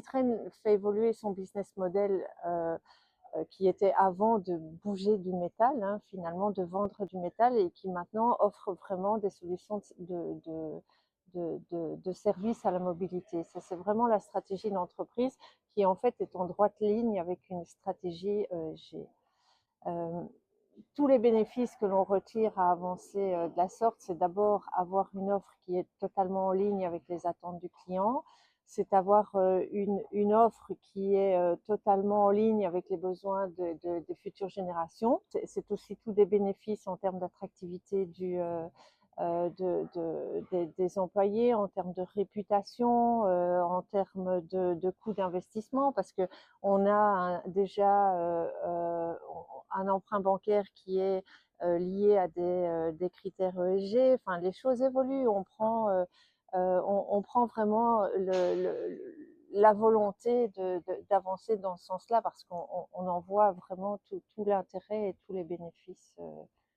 Citroën fait évoluer son business model qui était avant de bouger du métal, hein, finalement, de vendre du métal et qui maintenant offre vraiment des solutions de services à la mobilité. Ça, c'est vraiment la stratégie d'entreprise qui, en fait, est en droite ligne avec une stratégie ESG. Tous les bénéfices que l'on retire à avancer de la sorte, c'est d'abord avoir une offre qui est totalement en ligne avec les attentes du client, c'est avoir une offre qui est totalement en ligne avec les besoins des futures générations. C'est aussi tous des bénéfices en termes d'attractivité des employés, en termes de réputation, en termes de coût d'investissement, parce que on a déjà un emprunt bancaire qui est lié à des critères ESG. Enfin, les choses évoluent. On prend vraiment la volonté d'avancer dans ce sens-là parce qu'on en voit vraiment tout l'intérêt et tous les bénéfices.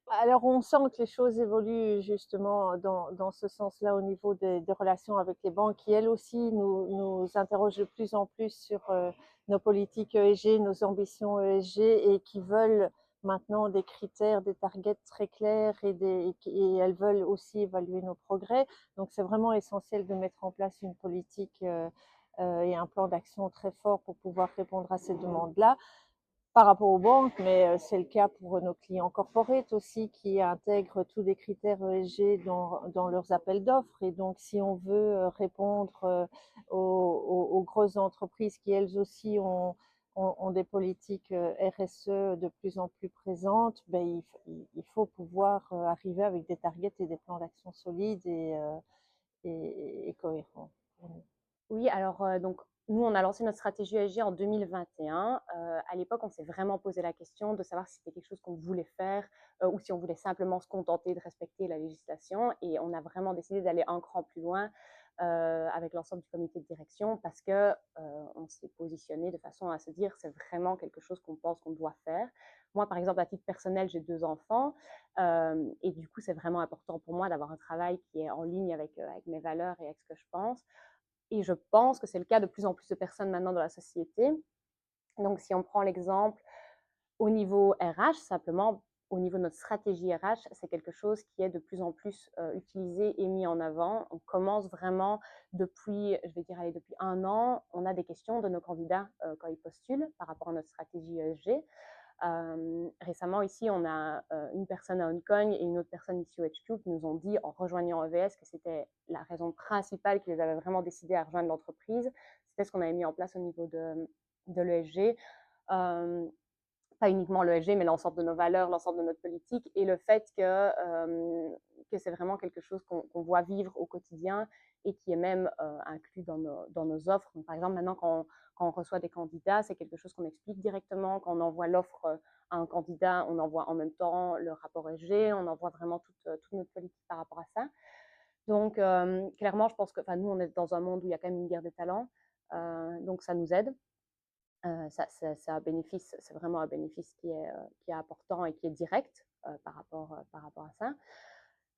Alors, on sent que les choses évoluent justement dans ce sens-là au niveau des relations avec les banques qui, elles aussi, nous interrogent de plus en plus sur nos politiques ESG, nos ambitions ESG et qui veulent maintenant des critères, des targets très clairs et elles veulent aussi évaluer nos progrès. Donc, c'est vraiment essentiel de mettre en place une politique et un plan d'action très fort pour pouvoir répondre à ces demandes-là par rapport aux banques, mais c'est le cas pour nos clients corporate aussi qui intègrent tous les critères ESG dans leurs appels d'offres. Et donc, si on veut répondre aux grosses entreprises qui, elles aussi, ont des politiques RSE de plus en plus présentes, ben, il faut pouvoir arriver avec des targets et des plans d'action solides et cohérents pour nous. Oui, alors donc nous, on a lancé notre stratégie ESG en 2021. À l'époque, on s'est vraiment posé la question de savoir si c'était quelque chose qu'on voulait faire ou si on voulait simplement se contenter de respecter la législation. Et on a vraiment décidé d'aller un cran plus loin avec l'ensemble du comité de direction parce que on s'est positionné de façon à se dire c'est vraiment quelque chose qu'on pense qu'on doit faire. Moi, par exemple, à titre personnel, j'ai 2 enfants et du coup, c'est vraiment important pour moi d'avoir un travail qui est en ligne avec mes valeurs et avec ce que je pense. Et je pense que c'est le cas de plus en plus de personnes maintenant dans la société. Donc, si on prend l'exemple au niveau RH, simplement, au niveau de notre stratégie RH, c'est quelque chose qui est de plus en plus utilisé et mis en avant. On commence vraiment depuis, je vais dire, allez, depuis 1 an, on a des questions de nos candidats quand ils postulent par rapport à notre stratégie ESG. Récemment, ici, on a une personne à Hong Kong et une autre personne ici au HQ qui nous ont dit, en rejoignant EVS, que c'était la raison principale qui les avait vraiment décidé à rejoindre l'entreprise. C'était ce qu'on avait mis en place au niveau de l'ESG. Pas uniquement l'ESG, mais l'ensemble de nos valeurs, l'ensemble de notre politique et le fait que c'est vraiment quelque chose qu'on voit vivre au quotidien et qui est même inclus dans nos offres. Donc, par exemple, maintenant, quand on reçoit des candidats, c'est quelque chose qu'on explique directement. Quand on envoie l'offre à un candidat, on envoie en même temps le rapport ESG, on envoie vraiment toute notre politique par rapport à ça. Donc, clairement, je pense que nous, on est dans un monde où il y a quand même une guerre des talents, donc ça nous aide. C'est un bénéfice, c'est vraiment un bénéfice qui est important et qui est direct par rapport à ça.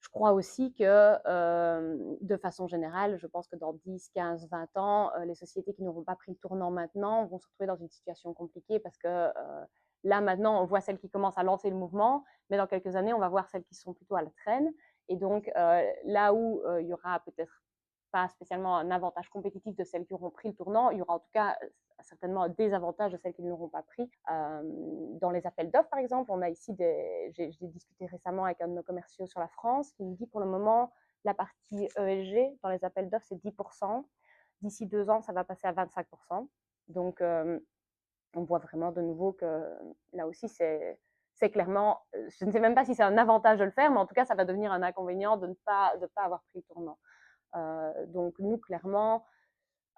Je crois aussi que, de façon générale, je pense que dans 10, 15, 20 ans, les sociétés qui n'auront pas pris le tournant maintenant vont se retrouver dans une situation compliquée parce que là, maintenant, on voit celles qui commencent à lancer le mouvement, mais dans quelques années, on va voir celles qui sont plutôt à la traîne. Et donc, là où il y aura peut-être pas spécialement un avantage compétitif de celles qui auront pris le tournant, il y aura en tout cas certainement un désavantage de celles qui ne l'auront pas pris. Dans les appels d'offres, par exemple, on a ici j'ai discuté récemment avec un de nos commerciaux sur la France qui nous dit pour le moment, la partie ESG dans les appels d'offres, c'est 10%. D'ici 2 ans, ça va passer à 25%. Donc, on voit vraiment de nouveau que là aussi, c'est clairement, je ne sais même pas si c'est un avantage de le faire, mais en tout cas, ça va devenir un inconvénient de ne pas avoir pris le tournant. Donc, nous, clairement,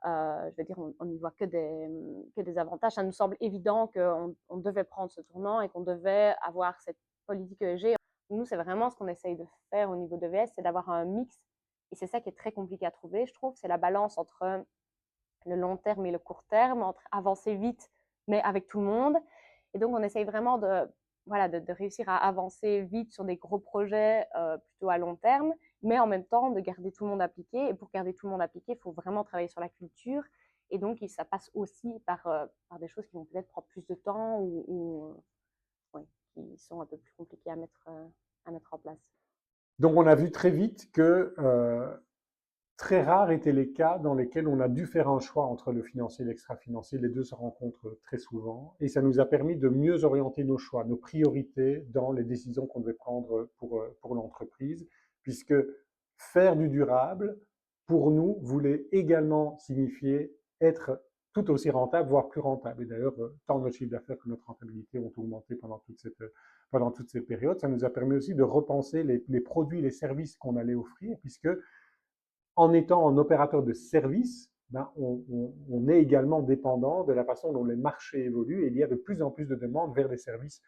je veux dire, on n'y voit que des avantages. Ça nous semble évident qu'on devait prendre ce tournant et qu'on devait avoir cette politique ESG. Nous, c'est vraiment ce qu'on essaye de faire au niveau de VS, c'est d'avoir un mix. Et c'est ça qui est très compliqué à trouver, je trouve. C'est la balance entre le long terme et le court terme, entre avancer vite, mais avec tout le monde. Et donc, on essaye vraiment de réussir à avancer vite sur des gros projets plutôt à long terme, mais en même temps de garder tout le monde appliqué. Et pour garder tout le monde appliqué, il faut vraiment travailler sur la culture Et donc, ça passe aussi par des choses qui vont peut-être prendre plus de temps ouais, qui sont un peu plus compliquées à mettre en place. Donc on a vu très vite que très rares étaient les cas dans lesquels on a dû faire un choix entre le financier et l'extra-financier. Les deux se rencontrent très souvent et ça nous a permis de mieux orienter nos choix, nos priorités dans les décisions qu'on devait prendre pour l'entreprise, puisque faire du durable, pour nous, voulait également signifier être tout aussi rentable, voire plus rentable. Et d'ailleurs, tant notre chiffre d'affaires que notre rentabilité ont augmenté pendant toute cette période. Ça nous a permis aussi de repenser les produits, les services qu'on allait offrir, puisque en étant un opérateur de service, ben, on est également dépendant de la façon dont les marchés évoluent et il y a de plus en plus de demandes vers des services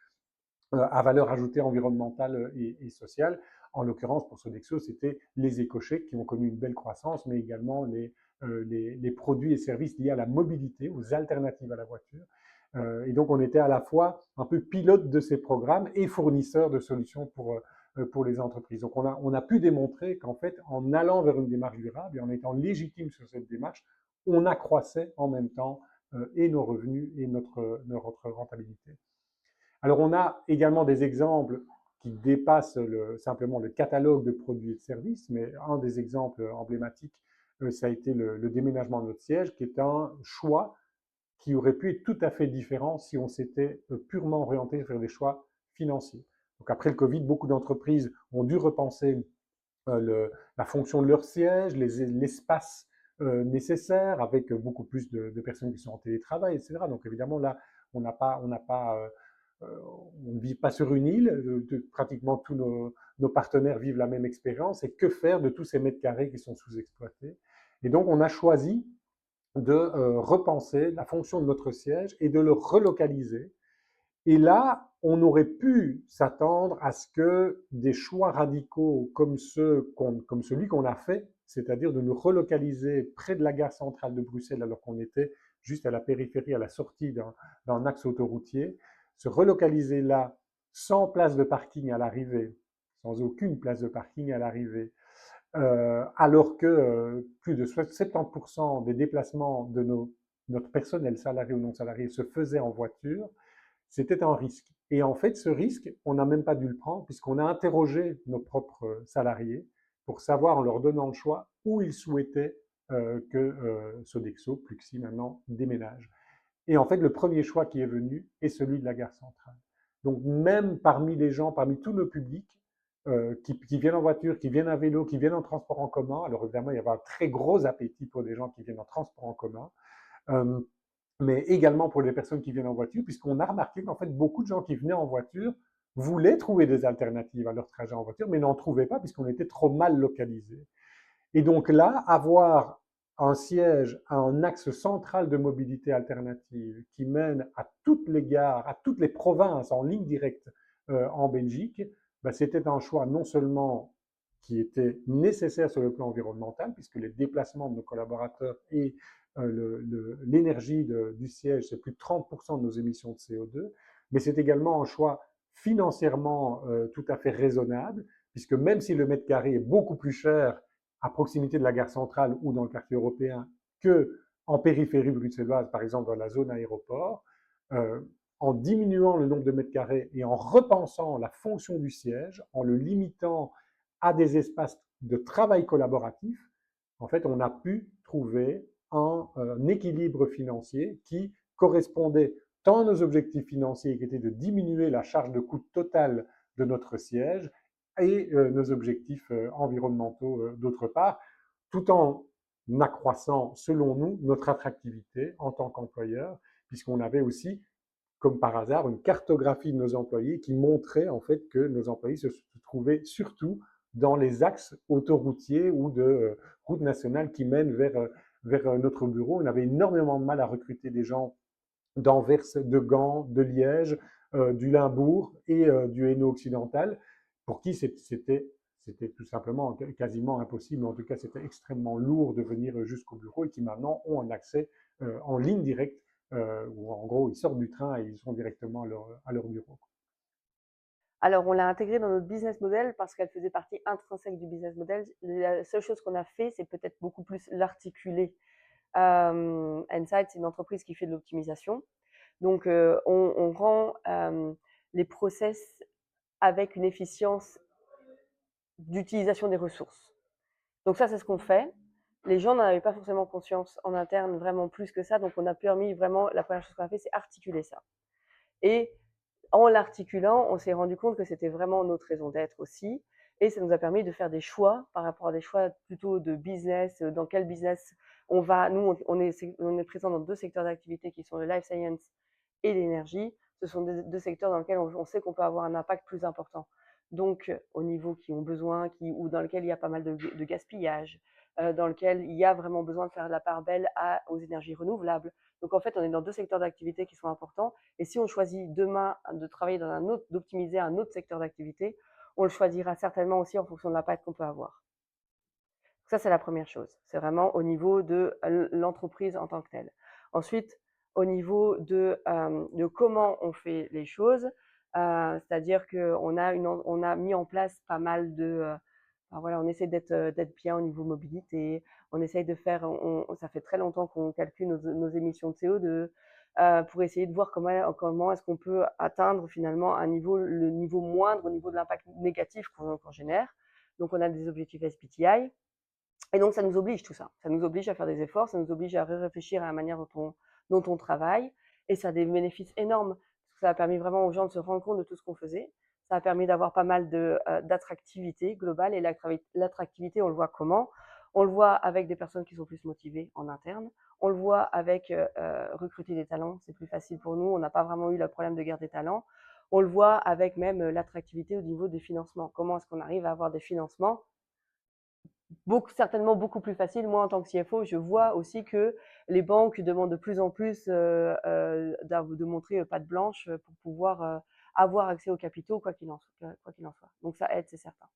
à valeur ajoutée environnementale et sociale. En l'occurrence, pour Sodexo, c'était les écochèques qui ont connu une belle croissance, mais également les produits et services liés à la mobilité, aux alternatives à la voiture. Et donc, on était à la fois un peu pilote de ces programmes et fournisseur de solutions pour les entreprises. Donc, on a pu démontrer qu'en fait, en allant vers une démarche durable et en étant légitime sur cette démarche, on accroissait en même temps et nos revenus et notre rentabilité. Alors, on a également des exemples qui dépassent simplement le catalogue de produits et de services, mais un des exemples emblématiques, ça a été le déménagement de notre siège, qui est un choix qui aurait pu être tout à fait différent si on s'était purement orienté vers des choix financiers. Donc après le Covid, beaucoup d'entreprises ont dû repenser la fonction de leur siège, l'espace nécessaire, avec beaucoup plus de personnes qui sont en télétravail, etc. Donc évidemment, là, on n'a pas, on n'a pas on ne vit pas sur une île, pratiquement tous nos partenaires vivent la même expérience, et que faire de tous ces mètres carrés qui sont sous-exploités? Et donc, on a choisi de repenser la fonction de notre siège et de le relocaliser. Et là, on aurait pu s'attendre à ce que des choix radicaux comme celui qu'on a fait, c'est-à-dire de nous relocaliser près de la gare centrale de Bruxelles alors qu'on était juste à la périphérie, à la sortie d'un axe autoroutier, se relocaliser là sans place de parking à l'arrivée, sans aucune place de parking à l'arrivée, alors que plus de 70% des déplacements de notre personnel salarié ou non salarié se faisaient en voiture, c'était un risque. Et en fait, ce risque, on n'a même pas dû le prendre puisqu'on a interrogé nos propres salariés pour savoir, en leur donnant le choix, où ils souhaitaient que Sodexo, Pluxee maintenant, déménage. Et en fait, le premier choix qui est venu est celui de la gare centrale. Donc même parmi les gens, parmi tous nos publics, qui viennent en voiture, qui viennent à vélo, qui viennent en transport en commun, alors évidemment, il y avait un très gros appétit pour des gens qui viennent en transport en commun, euh, mais également pour les personnes qui viennent en voiture, puisqu'on a remarqué qu'en fait, beaucoup de gens qui venaient en voiture voulaient trouver des alternatives à leur trajet en voiture, mais n'en trouvaient pas puisqu'on était trop mal localisé. Et donc là, avoir un siège à un axe central de mobilité alternative qui mène à toutes les gares, à toutes les provinces en ligne directe en Belgique, ben, c'était un choix non seulement qui était nécessaire sur le plan environnemental, puisque les déplacements de nos collaborateurs et l'énergie du siège, c'est plus de 30% de nos émissions de CO2, mais c'est également un choix financièrement tout à fait raisonnable, puisque même si le mètre carré est beaucoup plus cher à proximité de la gare centrale ou dans le quartier européen que en périphérie bruxelloise, par exemple dans la zone aéroport, euh, en diminuant le nombre de mètres carrés et en repensant la fonction du siège, en le limitant à des espaces de travail collaboratif, en fait, on a pu trouver un équilibre financier qui correspondait tant à nos objectifs financiers qui étaient de diminuer la charge de coût totale de notre siège et nos objectifs environnementaux d'autre part, tout en accroissant, selon nous, notre attractivité en tant qu'employeur, puisqu'on avait aussi, comme par hasard, une cartographie de nos employés qui montrait en fait que nos employés se trouvaient surtout dans les axes autoroutiers ou de routes nationales qui mènent vers notre bureau. On avait énormément de mal à recruter des gens d'Anvers, de Gand, de Liège, du Limbourg et du Hainaut occidental, pour qui c'était tout simplement quasiment impossible, en tout cas c'était extrêmement lourd de venir jusqu'au bureau et qui maintenant ont un accès en ligne directe, où en gros ils sortent du train et ils sont directement à leur bureau. Alors, on l'a intégrée dans notre business model parce qu'elle faisait partie intrinsèque du business model. La seule chose qu'on a fait, c'est peut-être beaucoup plus l'articuler Insight, c'est une entreprise qui fait de l'optimisation. Donc, on rend les process avec une efficience d'utilisation des ressources. Donc ça, c'est ce qu'on fait. Les gens n'en avaient pas forcément conscience en interne, vraiment plus que ça. Donc, on a permis vraiment, la première chose qu'on a fait, c'est articuler ça. Et en l'articulant, on s'est rendu compte que c'était vraiment notre raison d'être aussi. Et ça nous a permis de faire des choix par rapport à des choix plutôt de business, dans quel business on va. Nous, on est présent dans 2 secteurs d'activité qui sont le life science et l'énergie. Ce sont 2 secteurs dans lesquels on sait qu'on peut avoir un impact plus important. Donc, au niveau qui ont besoin, ou dans lequel il y a pas mal de gaspillage, dans lequel il y a vraiment besoin de faire la part belle aux énergies renouvelables. Donc, en fait, on est dans 2 secteurs d'activité qui sont importants. Et si on choisit demain de travailler dans un autre, d'optimiser un autre secteur d'activité, on le choisira certainement aussi en fonction de l'impact qu'on peut avoir. Ça, c'est la première chose. C'est vraiment au niveau de l'entreprise en tant que telle. Ensuite, au niveau de comment on fait les choses, c'est-à-dire qu'on a mis en place pas mal de... voilà, on essaie d'être bien au niveau mobilité. On essaye de faire... ça fait très longtemps qu'on calcule nos émissions de CO2 pour essayer de voir comment est-ce qu'on peut atteindre finalement le niveau moindre au niveau de l'impact négatif qu'on génère. Donc, on a des objectifs SBTI. Et donc, ça nous oblige tout ça. Ça nous oblige à faire des efforts, ça nous oblige à réfléchir à la manière dont on travaille. Et ça a des bénéfices énormes. Parce que ça a permis vraiment aux gens de se rendre compte de tout ce qu'on faisait. Ça a permis d'avoir pas mal d'attractivité globale. Et l'attractivité, on le voit comment? On le voit avec des personnes qui sont plus motivées en interne. On le voit avec recruter des talents. C'est plus facile pour nous. On n'a pas vraiment eu le problème de garder des talents. On le voit avec même l'attractivité au niveau des financements. Comment est-ce qu'on arrive à avoir des financements certainement beaucoup plus facile. Moi, en tant que CFO, je vois aussi que les banques demandent de plus en plus de montrer patte blanche pour pouvoir avoir accès aux capitaux, quoi qu'il en soit. Donc, ça aide, c'est certain.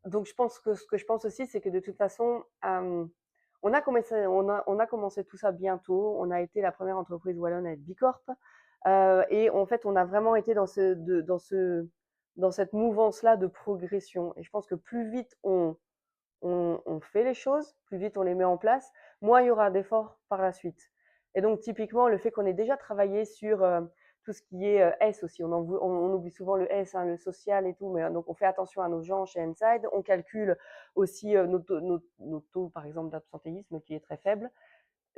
Donc, je pense que ce que je pense aussi, c'est que de toute façon, on a commencé tout ça bientôt. On a été la première entreprise wallonne à être Bicorp. Et en fait, on a vraiment été dans cette mouvance-là de progression. Et je pense que plus vite on fait les choses, plus vite on les met en place, moins il y aura d'efforts par la suite. Et donc, typiquement, le fait qu'on ait déjà travaillé sur tout ce qui est S aussi, on oublie souvent le S, hein, le social et tout, mais donc on fait attention à nos gens chez Inside, on calcule aussi nos taux, par exemple, d'absentéisme qui est très faible.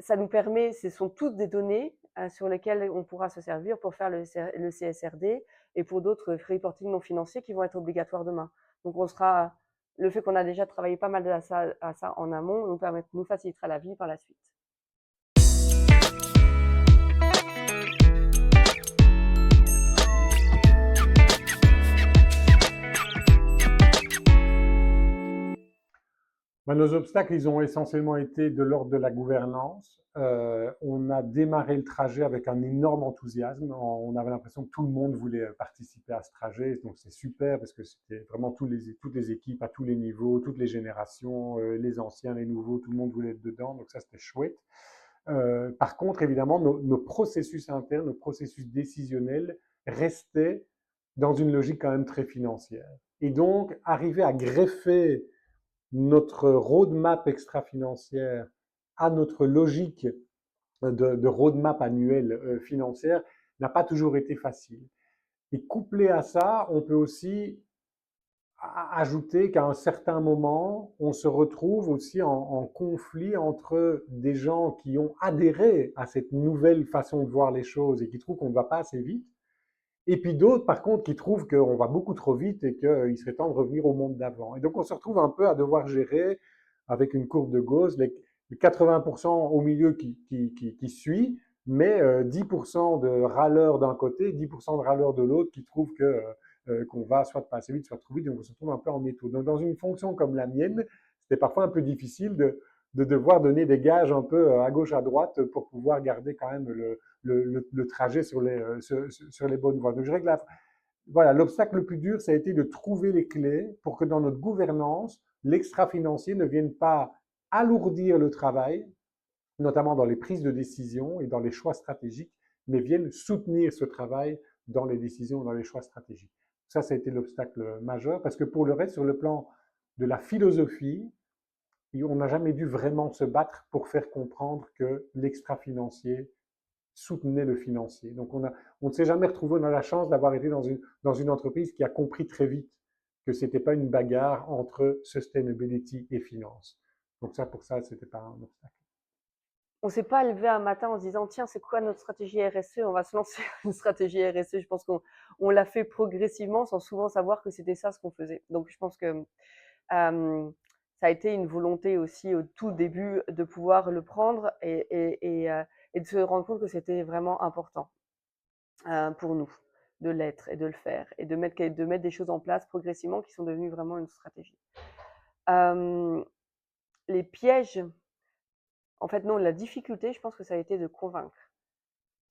Ça nous permet, ce sont toutes des données sur lesquelles on pourra se servir pour faire le CSRD et pour d'autres reporting non financiers qui vont être obligatoires demain. Donc, le fait qu'on a déjà travaillé pas mal à ça en amont nous facilitera la vie par la suite. Nos obstacles, ils ont essentiellement été de l'ordre de la gouvernance. On a démarré le trajet avec un énorme enthousiasme. On avait l'impression que tout le monde voulait participer à ce trajet. Donc, c'est super parce que c'était vraiment toutes les équipes à tous les niveaux, toutes les générations, les anciens, les nouveaux, tout le monde voulait être dedans. Donc, ça, c'était chouette. Par contre, évidemment, nos processus internes, nos processus décisionnels restaient dans une logique quand même très financière. Et donc, arriver à greffer notre roadmap extra-financière à notre logique de roadmap annuelle financière n'a pas toujours été facile. Et couplé à ça, on peut aussi ajouter qu'à un certain moment, on se retrouve aussi en conflit entre des gens qui ont adhéré à cette nouvelle façon de voir les choses et qui trouvent qu'on ne va pas assez vite, et puis d'autres, par contre, qui trouvent qu'on va beaucoup trop vite et qu'il serait temps de revenir au monde d'avant. Et donc, on se retrouve un peu à devoir gérer avec une courbe de Gauss, les 80% au milieu qui suit, mais 10% de râleurs d'un côté, 10% de râleurs de l'autre qui trouvent qu'on va soit pas assez vite, soit trop vite, donc on se retrouve un peu en étau. Donc, dans une fonction comme la mienne, c'était parfois un peu difficile de devoir donner des gages un peu à gauche, à droite pour pouvoir garder quand même le trajet sur les bonnes voies. Donc, je dirais que voilà, l'obstacle le plus dur, ça a été de trouver les clés pour que dans notre gouvernance, l'extra-financier ne vienne pas alourdir le travail, notamment dans les prises de décision et dans les choix stratégiques, mais vienne soutenir ce travail dans les décisions, dans les choix stratégiques. Ça a été l'obstacle majeur, parce que pour le reste, sur le plan de la philosophie, on n'a jamais dû vraiment se battre pour faire comprendre que l'extra-financier soutenait le financier. Donc on ne s'est jamais retrouvé, on a la chance d'avoir été dans une entreprise qui a compris très vite que ce n'était pas une bagarre entre sustainability et finance. Donc ça, pour ça, ce n'était pas un obstacle. On ne s'est pas levé un matin en se disant, tiens, c'est quoi notre stratégie RSE? On va se lancer une stratégie RSE. Je pense qu'on l'a fait progressivement sans souvent savoir que c'était ça ce qu'on faisait. Donc, je pense que ça a été une volonté aussi au tout début de pouvoir le prendre et de se rendre compte que c'était vraiment important pour nous de l'être et de le faire et de mettre des choses en place progressivement qui sont devenues vraiment une stratégie. Les pièges, en fait, non, la difficulté, je pense que ça a été de convaincre.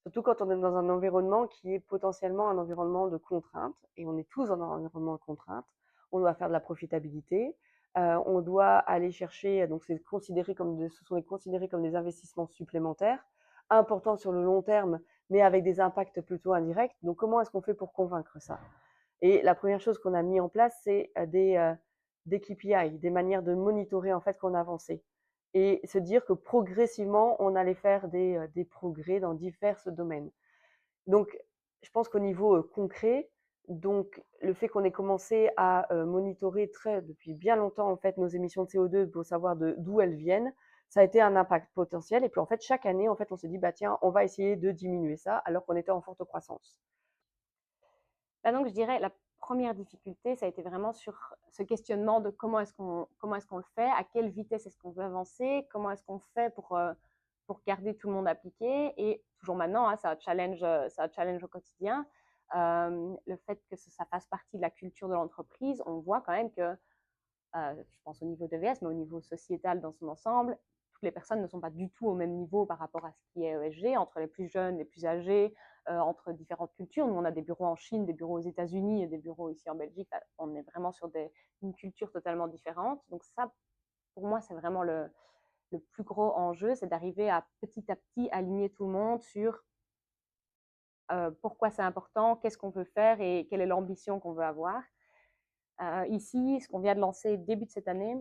Surtout quand on est dans un environnement qui est potentiellement un environnement de contrainte, et on est tous dans un environnement de contrainte. On doit faire de la profitabilité, on doit aller chercher, donc ce sont considérés comme des investissements supplémentaires, importants sur le long terme, mais avec des impacts plutôt indirects. Donc comment est-ce qu'on fait pour convaincre ça? Et la première chose qu'on a mis en place, c'est des KPI, des manières de monitorer en fait qu'on avançait et se dire que progressivement, on allait faire des progrès dans divers domaines. Donc, je pense qu'au niveau concret, donc le fait qu'on ait commencé à monitorer depuis bien longtemps en fait nos émissions de CO2 pour savoir d'où elles viennent, ça a été un impact potentiel. Et puis en fait, chaque année, en fait, on se dit bah tiens, on va essayer de diminuer ça alors qu'on était en forte croissance. Bah donc, je dirais la première difficulté, ça a été vraiment sur ce questionnement de comment est-ce qu'on le fait, à quelle vitesse est-ce qu'on veut avancer, comment est-ce qu'on fait pour garder tout le monde appliqué. Et toujours maintenant, hein, ça challenge au quotidien. Le fait que ça fasse partie de la culture de l'entreprise, on voit quand même que, je pense au niveau de VS, mais au niveau sociétal dans son ensemble, toutes les personnes ne sont pas du tout au même niveau par rapport à ce qui est ESG, entre les plus jeunes, les plus âgés, entre différentes cultures. Nous, on a des bureaux en Chine, des bureaux aux États-Unis et des bureaux ici en Belgique. On est vraiment sur une culture totalement différente. Donc ça, pour moi, c'est vraiment le plus gros enjeu, c'est d'arriver à petit aligner tout le monde sur pourquoi c'est important, qu'est-ce qu'on veut faire et quelle est l'ambition qu'on veut avoir. Ici, ce qu'on vient de lancer début de cette année,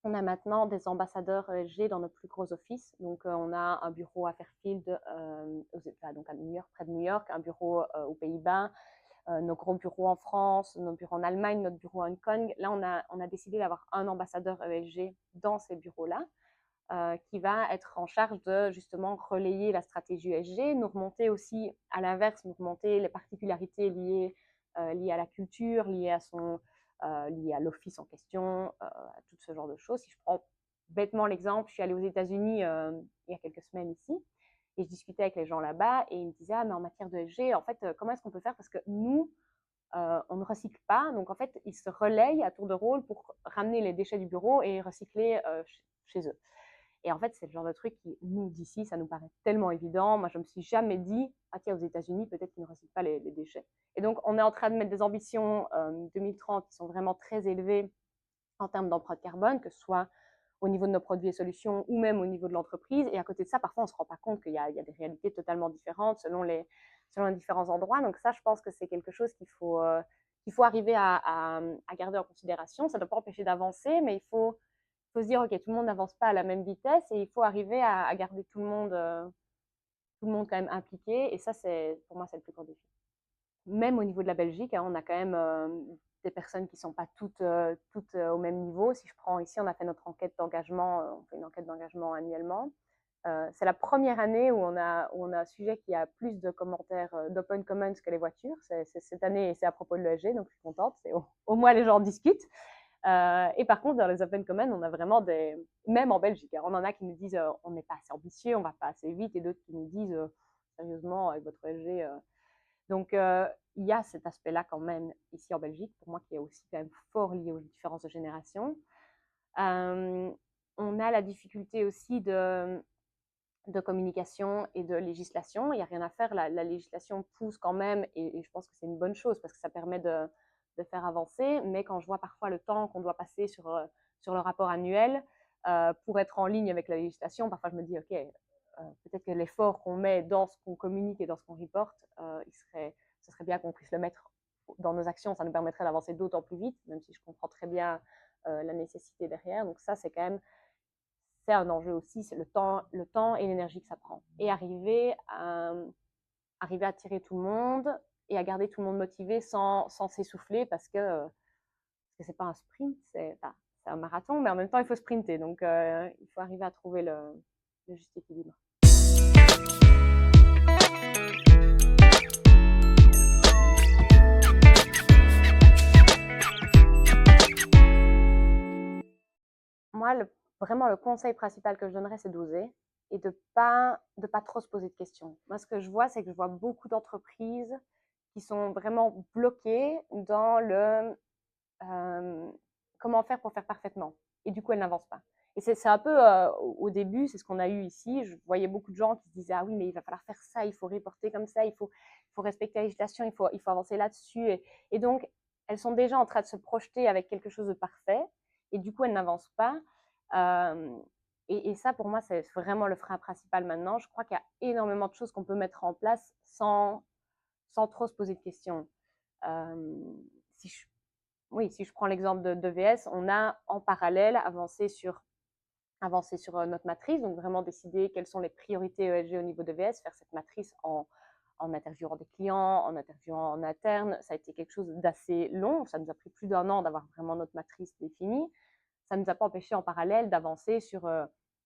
on a maintenant des ambassadeurs ESG dans nos plus gros offices. Donc, on a un bureau à Fairfield, donc à New York, près de New York, un bureau aux Pays-Bas, nos gros bureaux en France, nos bureaux en Allemagne, notre bureau à Hong Kong. Là, on a décidé d'avoir un ambassadeur ESG dans ces bureaux-là, qui va être en charge de justement relayer la stratégie ESG, nous remonter aussi, à l'inverse, nous remonter les particularités liées à la culture, liées à l'office en question, à tout ce genre de choses. Si je prends bêtement l'exemple, je suis allée aux États-Unis il y a quelques semaines ici, et je discutais avec les gens là-bas, et ils me disaient, ah, mais en matière de ESG, en fait, comment est-ce qu'on peut faire? Parce que nous, on ne recycle pas, donc en fait, ils se relayent à tour de rôle pour ramener les déchets du bureau et recycler chez eux. Et en fait, c'est le genre de truc qui, nous, d'ici, ça nous paraît tellement évident. Moi, je ne me suis jamais dit, ah tiens, aux États-Unis, peut-être qu'ils ne recyclent pas les déchets. Et donc, on est en train de mettre des ambitions 2030 qui sont vraiment très élevées en termes d'empreinte carbone, que ce soit au niveau de nos produits et solutions ou même au niveau de l'entreprise. Et à côté de ça, parfois, on ne se rend pas compte qu'il y a des réalités totalement différentes selon les différents endroits. Donc ça, je pense que c'est quelque chose qu'il faut arriver à garder en considération. Ça ne doit pas empêcher d'avancer, mais il faut se dire, OK, tout le monde n'avance pas à la même vitesse et il faut arriver à garder tout le monde quand même impliqué. Et ça, pour moi, c'est le plus grand défi. Même au niveau de la Belgique, hein, on a quand même des personnes qui ne sont pas toutes au même niveau. Si je prends ici, on a fait notre enquête d'engagement, on fait une enquête d'engagement annuellement. C'est la première année où on a un sujet qui a plus de commentaires d'open comments que les voitures. C'est cette année et c'est à propos de l'ESG, donc je suis contente. Au moins les gens en discutent. Et par contre, dans les open comments, on a vraiment même en Belgique, hein, on en a qui nous disent on n'est pas assez ambitieux, on va pas assez vite, et d'autres qui nous disent sérieusement avec votre ESG. Donc, il y a cet aspect-là quand même ici en Belgique, pour moi, qui est aussi quand même fort lié aux différences de génération. On a la difficulté aussi de communication et de législation. Il n'y a rien à faire, la législation pousse quand même, et je pense que c'est une bonne chose parce que ça permet de faire avancer. Mais quand je vois parfois le temps qu'on doit passer sur le rapport annuel pour être en ligne avec la législation, parfois je me dis, OK, peut-être que l'effort qu'on met dans ce qu'on communique et dans ce qu'on reporte, ce serait bien qu'on puisse le mettre dans nos actions. Ça nous permettrait d'avancer d'autant plus vite, même si je comprends très bien la nécessité derrière. Donc ça, c'est quand même, c'est un enjeu aussi, c'est le temps et l'énergie que ça prend. Et arriver à attirer tout le monde et à garder tout le monde motivé sans s'essouffler parce que c'est pas un sprint, c'est un marathon, mais en même temps, il faut sprinter. Donc, il faut arriver à trouver le juste équilibre. Moi, vraiment, le conseil principal que je donnerais, c'est d'oser et de pas trop se poser de questions. Moi, ce que je vois, c'est que je vois beaucoup d'entreprises qui sont vraiment bloquées dans le comment faire pour faire parfaitement. Et du coup, elles n'avancent pas. Et c'est un peu au début, c'est ce qu'on a eu ici. Je voyais beaucoup de gens qui se disaient ah oui, mais il va falloir faire ça, il faut reporter comme ça, il faut respecter la législation, il faut avancer là-dessus. Et donc, elles sont déjà en train de se projeter avec quelque chose de parfait. Et du coup, elles n'avancent pas. Et ça, pour moi, c'est vraiment le frein principal maintenant. Je crois qu'il y a énormément de choses qu'on peut mettre en place sans trop se poser de questions. Si je prends l'exemple de VS, on a en parallèle avancé sur notre matrice, donc vraiment décider quelles sont les priorités ESG au niveau de VS, faire cette matrice en interviewant des clients, en interviewant en interne. Ça a été quelque chose d'assez long. Ça nous a pris plus d'1 an d'avoir vraiment notre matrice définie. Ça ne nous a pas empêché en parallèle d'avancer sur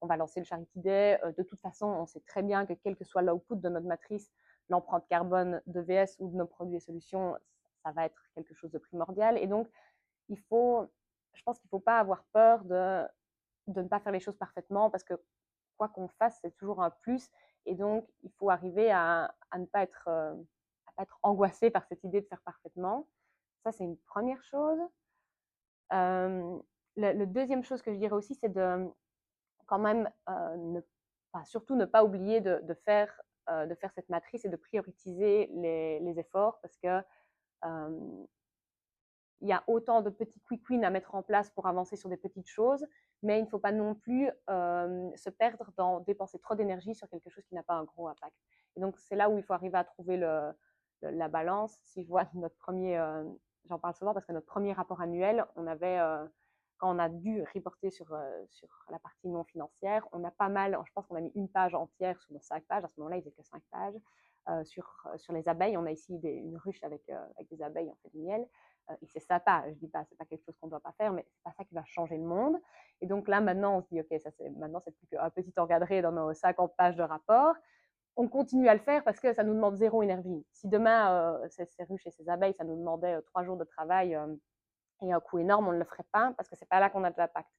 on va lancer le Charity Day. De toute façon, on sait très bien que quel que soit l'output de notre matrice, l'empreinte carbone de VS ou de nos produits et solutions, ça va être quelque chose de primordial. Et donc, je pense qu'il ne faut pas avoir peur de ne pas faire les choses parfaitement parce que quoi qu'on fasse, c'est toujours un plus. Et donc, il faut arriver à ne pas être, angoissé par cette idée de faire parfaitement. Ça, c'est une première chose. Le deuxième chose que je dirais aussi, c'est de quand même surtout ne pas oublier de faire cette matrice et de prioriser les efforts parce que il y a autant de petits quick wins à mettre en place pour avancer sur des petites choses, mais il ne faut pas non plus se perdre dans dépenser trop d'énergie sur quelque chose qui n'a pas un gros impact. Et donc, c'est là où il faut arriver à trouver la balance. Si je vois notre premier, j'en parle souvent parce que notre premier rapport annuel, on avait, quand on a dû reporter sur la partie non financière, on a pas mal, je pense qu'on a mis une page entière sur nos 5 pages. À ce moment-là, il faisait que 5 pages. Sur les abeilles, on a ici une ruche avec des abeilles, on fait du miel. Et c'est sympa, je dis pas, c'est pas quelque chose qu'on ne doit pas faire, mais c'est pas ça qui va changer le monde. Et donc là, maintenant, on se dit, ok, maintenant, c'est plus qu'un petit encadré dans nos 50 pages de rapport. On continue à le faire parce que ça nous demande zéro énergie. Si demain, ces ruches et ces abeilles, ça nous demandait 3 jours de travail et un coût énorme, on ne le ferait pas parce que c'est pas là qu'on a de l'impact.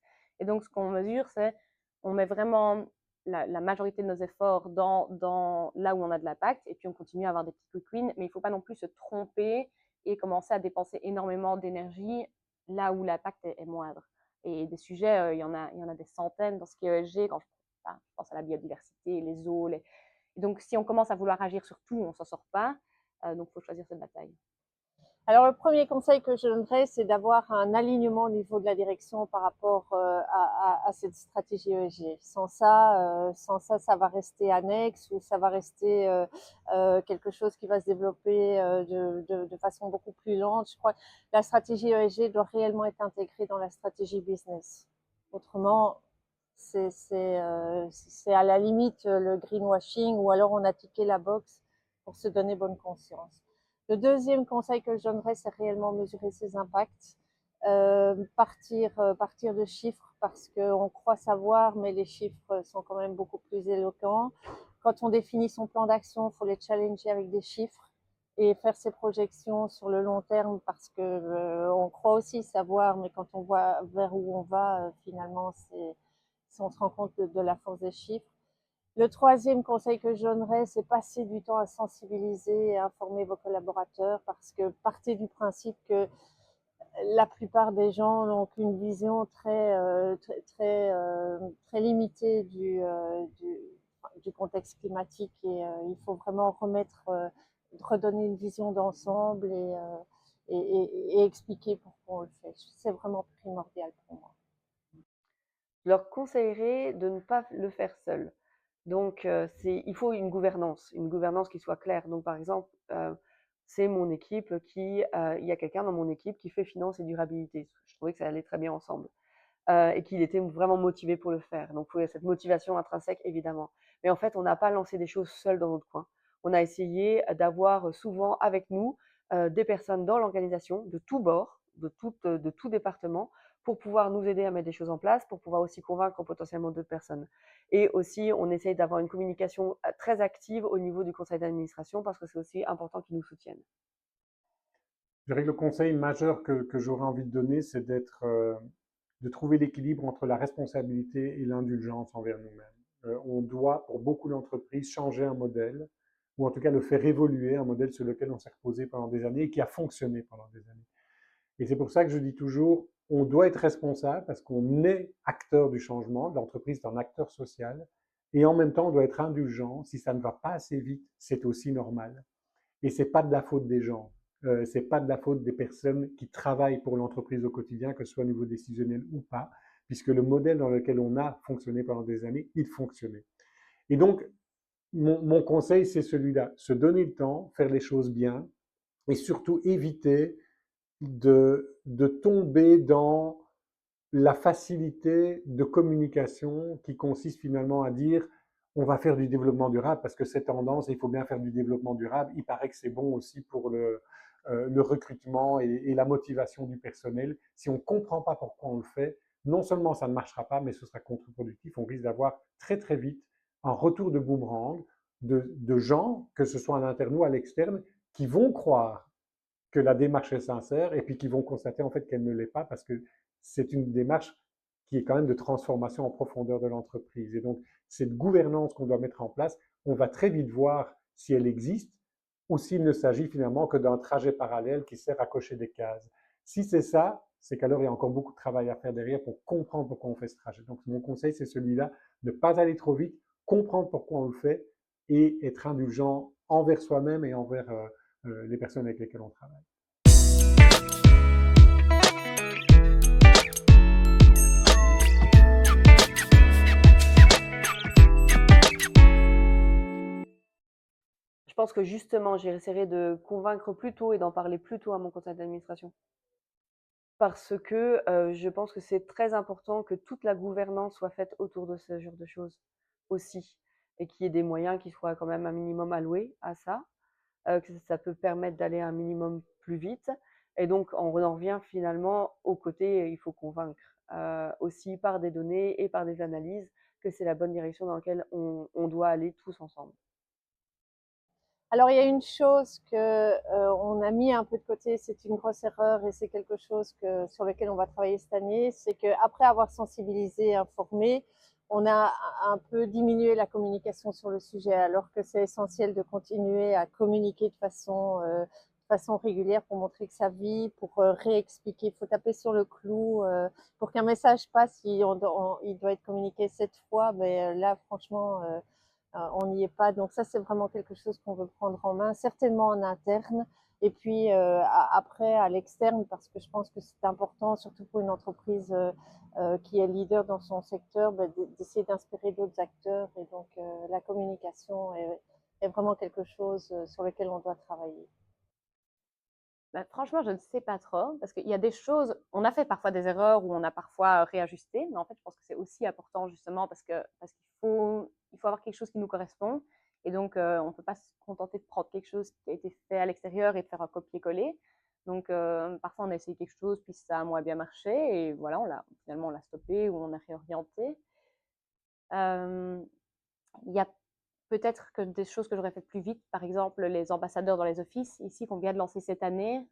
Et donc, ce qu'on mesure, c'est on met vraiment la majorité de nos efforts dans là où on a de l'impact et puis on continue à avoir des petits quick wins, mais il ne faut pas non plus se tromper et commencer à dépenser énormément d'énergie là où l'impact est moindre. Et des sujets, il y en a des centaines dans ce qui est ESG, quand je pense à la biodiversité, les eaux. Et donc, si on commence à vouloir agir sur tout, on ne s'en sort pas. Donc, il faut choisir cette bataille. Alors, le premier conseil que je donnerais, c'est d'avoir un alignement au niveau de la direction par rapport à cette stratégie ESG. Sans ça, ça va rester annexe ou ça va rester quelque chose qui va se développer de façon beaucoup plus lente. Je crois que la stratégie ESG doit réellement être intégrée dans la stratégie business. Autrement, c'est à la limite le greenwashing ou alors on a tiqué la box pour se donner bonne conscience. Le deuxième conseil que je donnerais, c'est réellement mesurer ses impacts, partir de chiffres parce qu'on croit savoir, mais les chiffres sont quand même beaucoup plus éloquents. Quand on définit son plan d'action, il faut les challenger avec des chiffres et faire ses projections sur le long terme parce que on croit aussi savoir, mais quand on voit vers où on va, finalement, on se rend compte de la force des chiffres. Le troisième conseil que je donnerais, c'est passer du temps à sensibiliser et à informer vos collaborateurs parce que partez du principe que la plupart des gens n'ont qu'une vision très limitée du contexte climatique et il faut vraiment redonner une vision d'ensemble et expliquer pourquoi on le fait. C'est vraiment primordial pour moi. Je leur conseillerais de ne pas le faire seul. Donc, il faut une gouvernance qui soit claire. Donc, par exemple, c'est mon équipe il y a quelqu'un dans mon équipe qui fait finance et durabilité. Je trouvais que ça allait très bien ensemble et qu'il était vraiment motivé pour le faire. Donc, il y a cette motivation intrinsèque, évidemment. Mais en fait, on n'a pas lancé des choses seules dans notre coin. On a essayé d'avoir souvent avec nous des personnes dans l'organisation, de tous bords, de tout département, pour pouvoir nous aider à mettre des choses en place, pour pouvoir aussi convaincre potentiellement d'autres personnes. Et aussi, on essaye d'avoir une communication très active au niveau du conseil d'administration parce que c'est aussi important qu'ils nous soutiennent. Je dirais que le conseil majeur que j'aurais envie de donner, c'est de trouver l'équilibre entre la responsabilité et l'indulgence envers nous-mêmes. On doit, pour beaucoup d'entreprises, changer un modèle, ou en tout cas le faire évoluer, un modèle sur lequel on s'est reposé pendant des années et qui a fonctionné pendant des années. Et c'est pour ça que je dis toujours, on doit être responsable parce qu'on est acteur du changement, l'entreprise est un acteur social, et en même temps, on doit être indulgent. Si ça ne va pas assez vite, c'est aussi normal. Et c'est pas de la faute des gens. C'est pas de la faute des personnes qui travaillent pour l'entreprise au quotidien, que ce soit au niveau décisionnel ou pas, puisque le modèle dans lequel on a fonctionné pendant des années, il fonctionnait. Et donc, mon conseil, c'est celui-là, se donner le temps, faire les choses bien, et surtout éviter de tomber dans la facilité de communication qui consiste finalement à dire on va faire du développement durable parce que c'est tendance et il faut bien faire du développement durable. Il paraît que c'est bon aussi pour le recrutement et la motivation du personnel. Si on ne comprend pas pourquoi on le fait, non seulement ça ne marchera pas, mais ce sera contre-productif. On risque d'avoir très très vite un retour de boomerang de gens, que ce soit à l'interne ou à l'externe, qui vont croire que la démarche est sincère et puis qui vont constater en fait qu'elle ne l'est pas parce que c'est une démarche qui est quand même de transformation en profondeur de l'entreprise. Et donc, cette gouvernance qu'on doit mettre en place, on va très vite voir si elle existe ou s'il ne s'agit finalement que d'un trajet parallèle qui sert à cocher des cases. Si c'est ça, c'est qu'alors il y a encore beaucoup de travail à faire derrière pour comprendre pourquoi on fait ce trajet. Donc, mon conseil, c'est celui-là, ne pas aller trop vite, comprendre pourquoi on le fait et être indulgent envers soi-même et envers les personnes avec lesquelles on travaille. Je pense que justement, j'essaierai de convaincre plus tôt et d'en parler plus tôt à mon conseil d'administration. Parce que je pense que c'est très important que toute la gouvernance soit faite autour de ce genre de choses aussi et qu'il y ait des moyens qui soient quand même un minimum alloués à ça, que ça peut permettre d'aller un minimum plus vite et donc on en revient finalement au côté, il faut convaincre, aussi par des données et par des analyses que c'est la bonne direction dans laquelle on doit aller tous ensemble. Alors, il y a une chose que on a mis un peu de côté, c'est une grosse erreur et c'est quelque chose sur lequel on va travailler cette année, c'est qu'après avoir sensibilisé, informé, on a un peu diminué la communication sur le sujet, alors que c'est essentiel de continuer à communiquer de façon régulière pour montrer que ça vit, pour réexpliquer. Il faut taper sur le clou pour qu'un message passe. Il doit être communiqué 7 fois, mais là, franchement, on n'y est pas. Donc ça, c'est vraiment quelque chose qu'on veut prendre en main, certainement en interne. Et puis après, à l'externe, parce que je pense que c'est important, surtout pour une entreprise qui est leader dans son secteur, d'essayer d'inspirer d'autres acteurs. Et donc la communication est vraiment quelque chose sur lequel on doit travailler. Bah, franchement, je ne sais pas trop, parce qu'il y a des choses, on a fait parfois des erreurs ou on a parfois réajusté, mais en fait, je pense que c'est aussi important justement parce qu'il faut avoir quelque chose qui nous correspond. Et donc, on ne peut pas se contenter de prendre quelque chose qui a été fait à l'extérieur et de faire un copier-coller. Donc, parfois, on a essayé quelque chose, puis ça a moins bien marché, et voilà, finalement, on l'a stoppé ou on a réorienté. Il y a peut-être que des choses que j'aurais faites plus vite, par exemple les ambassadeurs dans les offices, ici qu'on vient de lancer cette année.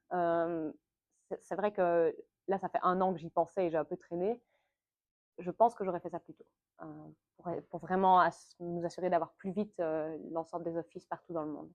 C'est vrai que là, ça fait 1 an que j'y pensais et j'ai un peu traîné. Je pense que j'aurais fait ça plus tôt, pour vraiment nous assurer d'avoir plus vite l'ensemble des offices partout dans le monde.